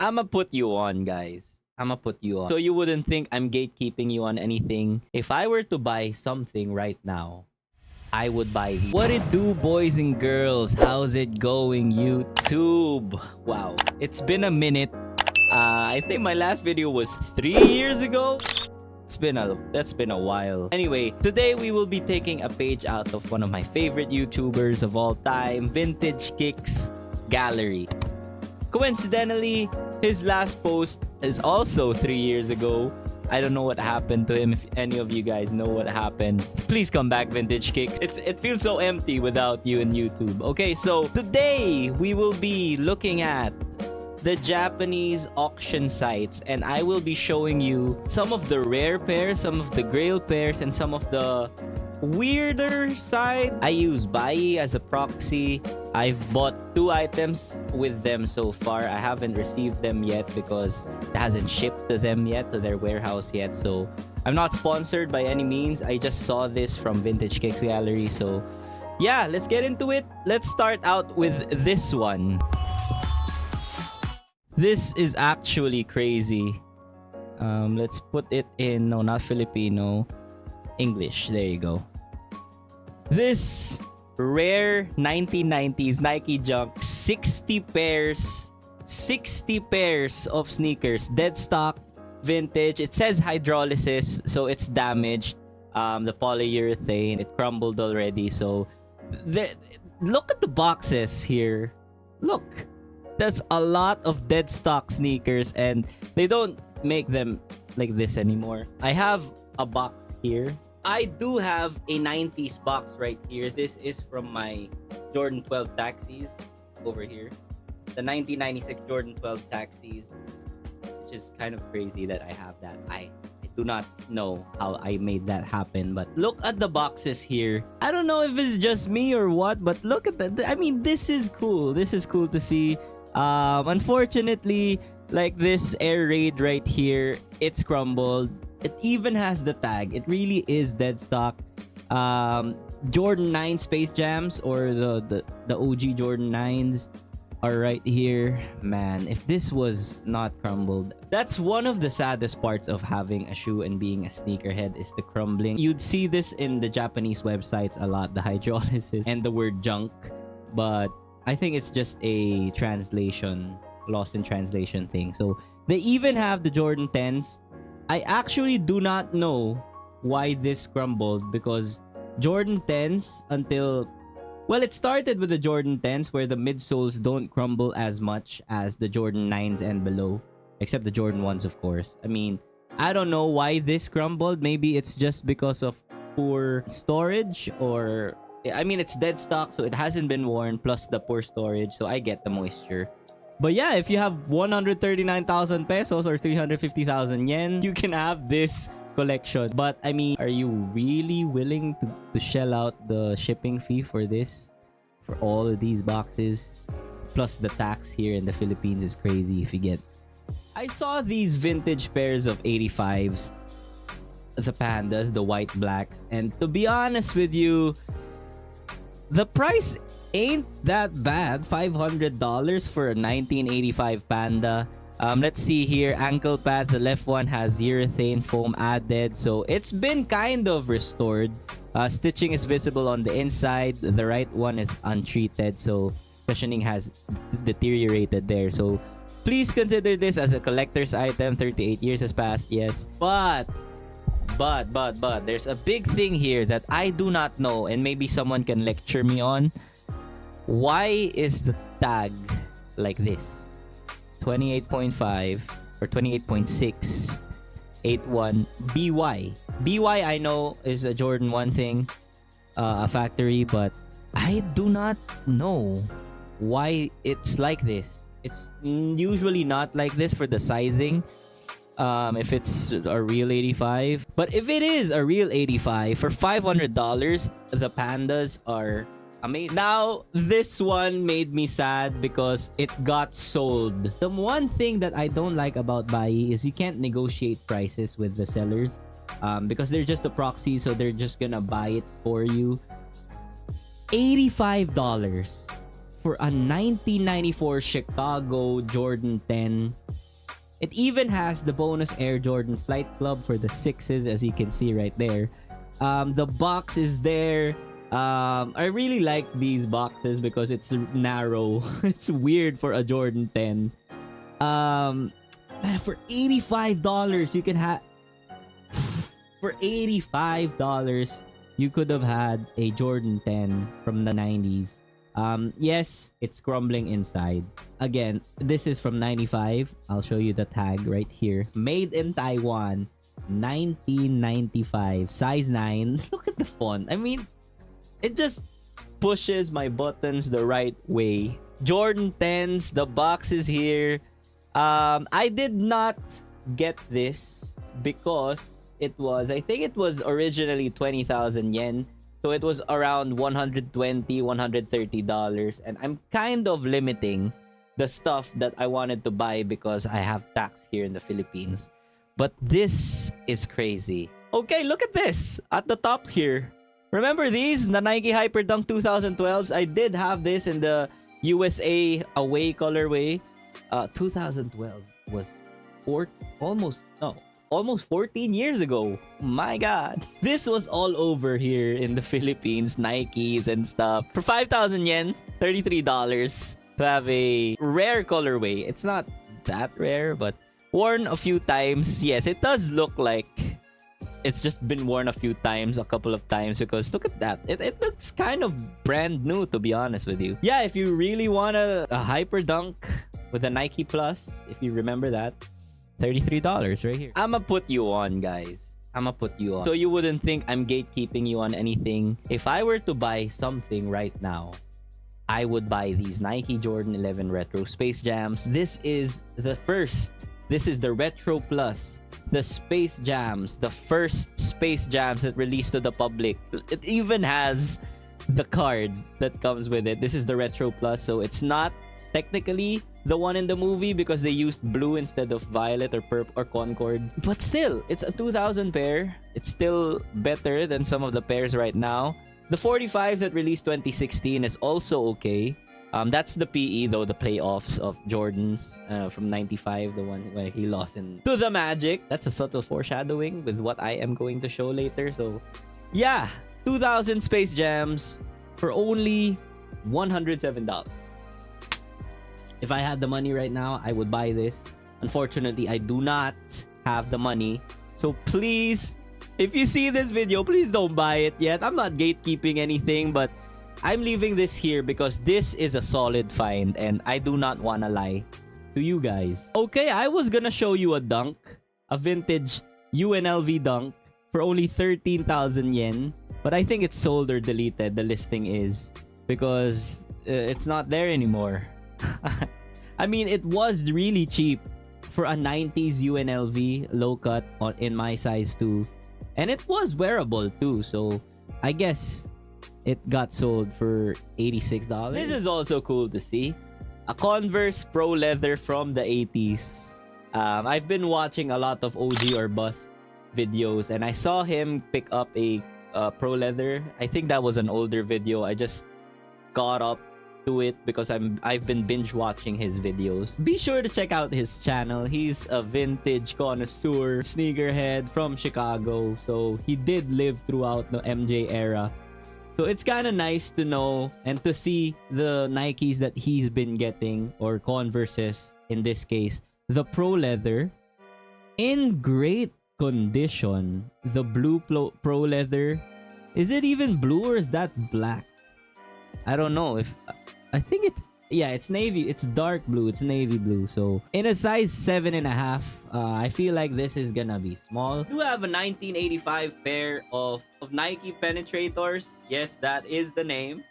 I'ma put you on, guys. I'ma put you on. So you wouldn't think I'm gatekeeping you on anything. If I were to buy something right now, I would buy these. What it do, boys and girls? How's it going, YouTube? Wow, it's been a minute. I think my last video was 3 years ago. That's been a while. Anyway, today we will be taking a page out of one of my favorite YouTubers of all time, Vintage Kicks Gallery. Coincidentally, his last post is also 3 years ago. I don't know what happened to him. If any of you guys know what happened, please come back, Vintage Kicks. It feels so empty without you in YouTube. Okay, so today we will be looking at the Japanese auction sites, and I will be showing you some of the rare pairs, some of the Grail pairs, and some of the weirder side. I use Bai as a proxy. I've bought 2 items with them so far. I haven't received them yet because it hasn't shipped to them yet, to their warehouse yet. So I'm not sponsored by any means. I just saw this from Vintage Kicks Gallery. So yeah, let's get into it. Let's start out with this one. This is actually crazy. Let's put it in, no, not Filipino, English. There you go. This rare 1990s Nike Junk 60 pairs of sneakers, dead stock, vintage. It says hydrolysis, so it's damaged. The polyurethane, it crumbled already. So look at the boxes here. Look, that's a lot of dead stock sneakers, and they don't make them like this anymore. I have a box here. I do have a 90s box right here. This is from my Jordan 12 taxis over here. The 1996 Jordan 12 taxis, which is kind of crazy that I have that. I do not know how I made that happen, but look at the boxes here. I don't know if it's just me or what, but look at that. I mean, this is cool. This is cool to see. Unfortunately, like this air raid right here, it's crumbled. It even has the tag. It really is dead stock. Jordan 9 Space Jams, or the OG Jordan 9s, are right here. Man, if this was not crumbled, that's one of the saddest parts of having a shoe and being a sneakerhead, is the crumbling. You'd see this in the Japanese websites a lot, the hydrolysis and the word junk, but I think it's just a translation, lost in translation thing. So they even have the Jordan 10s. I actually do not know why this crumbled, because Jordan 10s it started with the Jordan 10s where the midsoles don't crumble as much as the Jordan 9s and below, except the Jordan 1s, of course. I mean, I don't know why this crumbled. Maybe it's just because of poor storage, or I mean, it's dead stock, so it hasn't been worn, plus the poor storage, so I get the moisture. But yeah, if you have 139,000 pesos or 350,000 yen, you can have this collection. But I mean, are you really willing to shell out the shipping fee for this? For all of these boxes? Plus the tax here in the Philippines is crazy if you get... I saw these vintage pairs of 85s. The Pandas, the white blacks. And to be honest with you, the price ain't that bad. $500 for a 1985 Panda. Let's see here. Ankle pads. The left one has urethane foam added, so it's been kind of restored. Stitching is visible on the inside. The right one is untreated, so cushioning has deteriorated there. So please consider this as a collector's item. 38 years has passed, yes. But there's a big thing here that I do not know, and maybe someone can lecture me on. Why is the tag like this? 28.5 or 28.6 81 BY. BY I know is a Jordan 1 thing, a factory, but I do not know why it's like this. It's usually not like this for the sizing. If it's a real 85, but if it is a real 85 for $500, the Pandas are amazing. Now, this one made me sad because it got sold. The one thing that I don't like about Bai is you can't negotiate prices with the sellers, because they're just a proxy, so they're just gonna buy it for you. $85 for a 1994 Chicago Jordan 10. It even has the bonus Air Jordan Flight Club for the 6s, as you can see right there. The box is there. I really like these boxes because it's narrow. It's weird for a Jordan 10. Man, for $85 you can have for $85 you could have had a Jordan 10 from the 90s. Yes, it's crumbling inside. Again, this is from 95. I'll show you the tag right here. Made in Taiwan, 1995, size 9. Look at the font. I mean, it just pushes my buttons the right way. Jordan 10s, the box is here. I did not get this because I think it was originally 20,000 yen. So it was around $120, $130. And I'm kind of limiting the stuff that I wanted to buy because I have tax here in the Philippines. But this is crazy. Okay, look at this at the top here. Remember these? The Nike Hyperdunk 2012s? I did have this in the USA away colorway. 2012 was almost 14 years ago. My God. This was all over here in the Philippines, Nikes and stuff. For 5,000 yen, $33 to have a rare colorway. It's not that rare, but worn a few times. Yes, it does look like it's just been worn a couple of times, because look at that. It looks kind of brand new, to be honest with you. Yeah, if you really want a Hyperdunk with a Nike Plus, if you remember that, $33 right here. I'ma put you on, guys. I'ma put you on. So you wouldn't think I'm gatekeeping you on anything. If I were to buy something right now, I would buy these Nike Jordan 11 Retro Space Jams. This is the first. This is the Retro Plus. The Space Jams. The first Space Jams that released to the public. It even has the card that comes with it. This is the Retro Plus. So it's not technically the one in the movie because they used blue instead of violet or purple or Concord. But still, it's a 2000 pair. It's still better than some of the pairs right now. The 45s that released 2016 is also okay. That's the PE though, the playoffs of Jordans from 95, the one where he lost to the Magic. That's a subtle foreshadowing with what I am going to show later. So yeah, 2000 Space Jams for only $107. If I had the money right now, I would buy this. Unfortunately, I do not have the money. So please, if you see this video, please don't buy it yet. I'm not gatekeeping anything, but I'm leaving this here because this is a solid find and I do not want to lie to you guys. Okay, I was gonna show you a dunk, a vintage UNLV dunk for only 13,000 yen. But I think it's sold or deleted, the listing is, because it's not there anymore. I mean, it was really cheap for a 90s UNLV low cut in my size too. And it was wearable too. So I guess it got sold for $86. This is also cool to see. A Converse Pro Leather from the 80s. I've been watching a lot of OG or Bust videos and I saw him pick up a Pro Leather. I think that was an older video. I just got up to it because I've been binge watching his videos. Be sure to check out his channel. He's a vintage connoisseur, sneakerhead from Chicago. So he did live throughout the MJ era. So it's kind of nice to know and to see the Nikes that he's been getting, or Converses in this case. The Pro Leather in great condition. The blue Pro Leather. Is it even blue or is that black? I don't know if I think it's navy. It's dark blue. It's navy blue. So in a size 7.5, I feel like this is gonna be small. I do have a 1985 pair of Nike Penetrators. Yes, that is the name.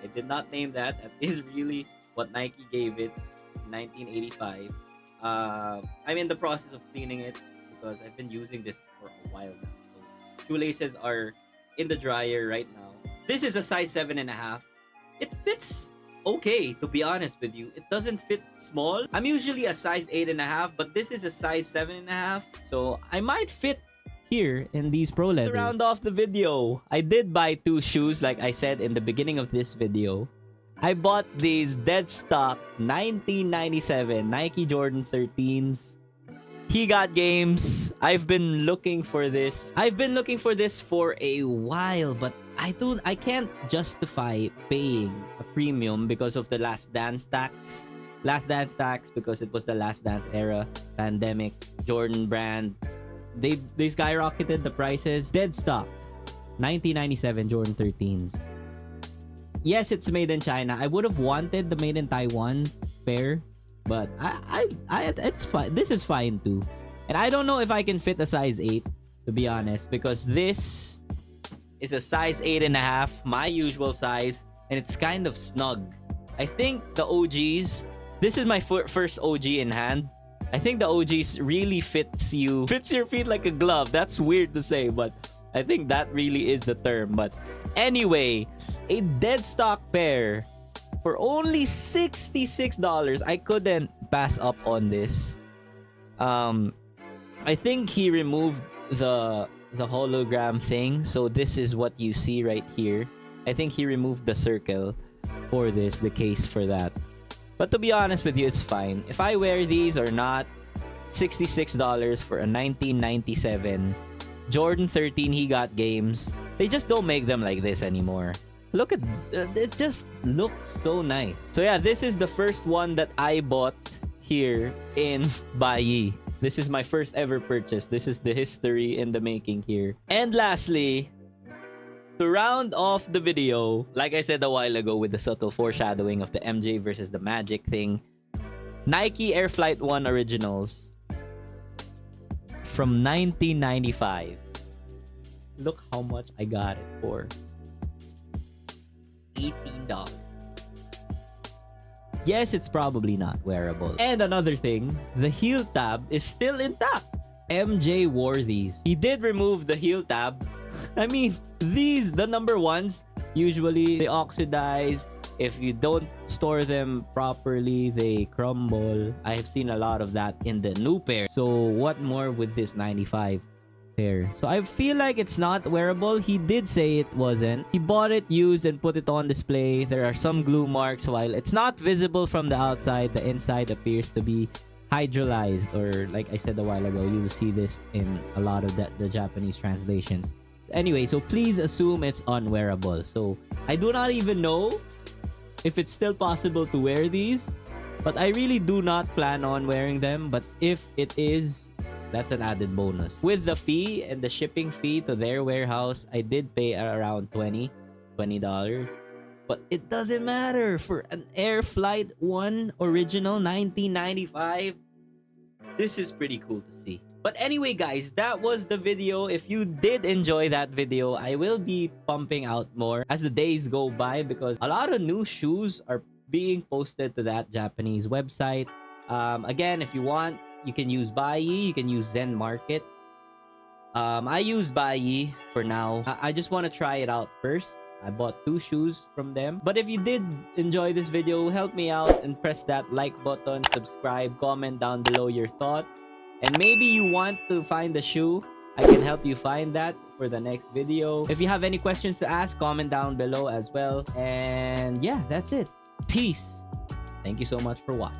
I did not name that. That is really what Nike gave it. 1985. I'm in the process of cleaning it because I've been using this for a while now. So shoelaces are in the dryer right now. This is a size 7.5. It fits okay, to be honest with you. It doesn't fit small. I'm usually a size 8.5, but this is a size 7.5. So I might fit here in these Pro Leathers. To round off the video, I did buy 2 shoes like I said in the beginning of this video. I bought these dead stock 1997 Nike Jordan 13s. He got games. I've been looking for this. I've been looking for this for a while, but I can't justify paying a premium because of the Last Dance tax. Last Dance tax because it was the Last Dance era, pandemic, Jordan brand. They skyrocketed the prices. Dead stock 1997 Jordan 13s. Yes, it's made in China. I would have wanted the made in Taiwan pair, but it's fine. This is fine too. And I don't know if I can fit a size 8, to be honest, because this is a size 8.5, my usual size, and it's kind of snug. I think the OGs, this is my first OG in hand. I think the OGs really fits your feet like a glove. That's weird to say, but I think that really is the term. But anyway, a dead stock pair for only $66. I couldn't pass up on this. I think he removed the hologram thing, so this is what you see right here. I think he removed the circle for this, the case for that. But to be honest with you, it's fine. If I wear these or not, $66 for a 1997 Jordan 13 He Got Games. They just don't make them like this anymore. Look at it, just looks so nice. So yeah, this is the first one that I bought here in Baiyi. This is my first ever purchase. This is the history in the making here. And lastly, to round off the video, like I said a while ago with the subtle foreshadowing of the MJ versus the Magic thing, Nike Air Flight 1 Originals from 1995. Look how much I got it for. $18. Yes, it's probably not wearable. And another thing, the heel tab is still intact. MJ wore these. He did remove the heel tab. I mean, these, the number ones, usually they oxidize. If you don't store them properly, they crumble. I have seen a lot of that in the new pair. So what more with this 95 pair? So I feel like it's not wearable. He did say it wasn't. He bought it used and put it on display. There are some glue marks. While it's not visible from the outside, the inside appears to be hydrolyzed, or like I said a while ago, you will see this in a lot of the Japanese translations. Anyway, so please assume it's unwearable. So I do not even know if it's still possible to wear these, but I really do not plan on wearing them. But if it is, that's an added bonus. With the fee and the shipping fee to their warehouse, I did pay around $20. But it doesn't matter. For an Air Flight 1 original 1995, this is pretty cool to see. But anyway, guys, that was the video. If you did enjoy that video, I will be pumping out more as the days go by, because a lot of new shoes are being posted to that Japanese website. Again, if you want, you can use Baiyi, you can use Zen Market. I use Baiyi for now. I just want to try it out first. I bought 2 shoes from them. But if you did enjoy this video, help me out and press that like button, subscribe, comment down below your thoughts. And maybe you want to find the shoe, I can help you find that for the next video. If you have any questions to ask, comment down below as well. And yeah, that's it. Peace. Thank you so much for watching.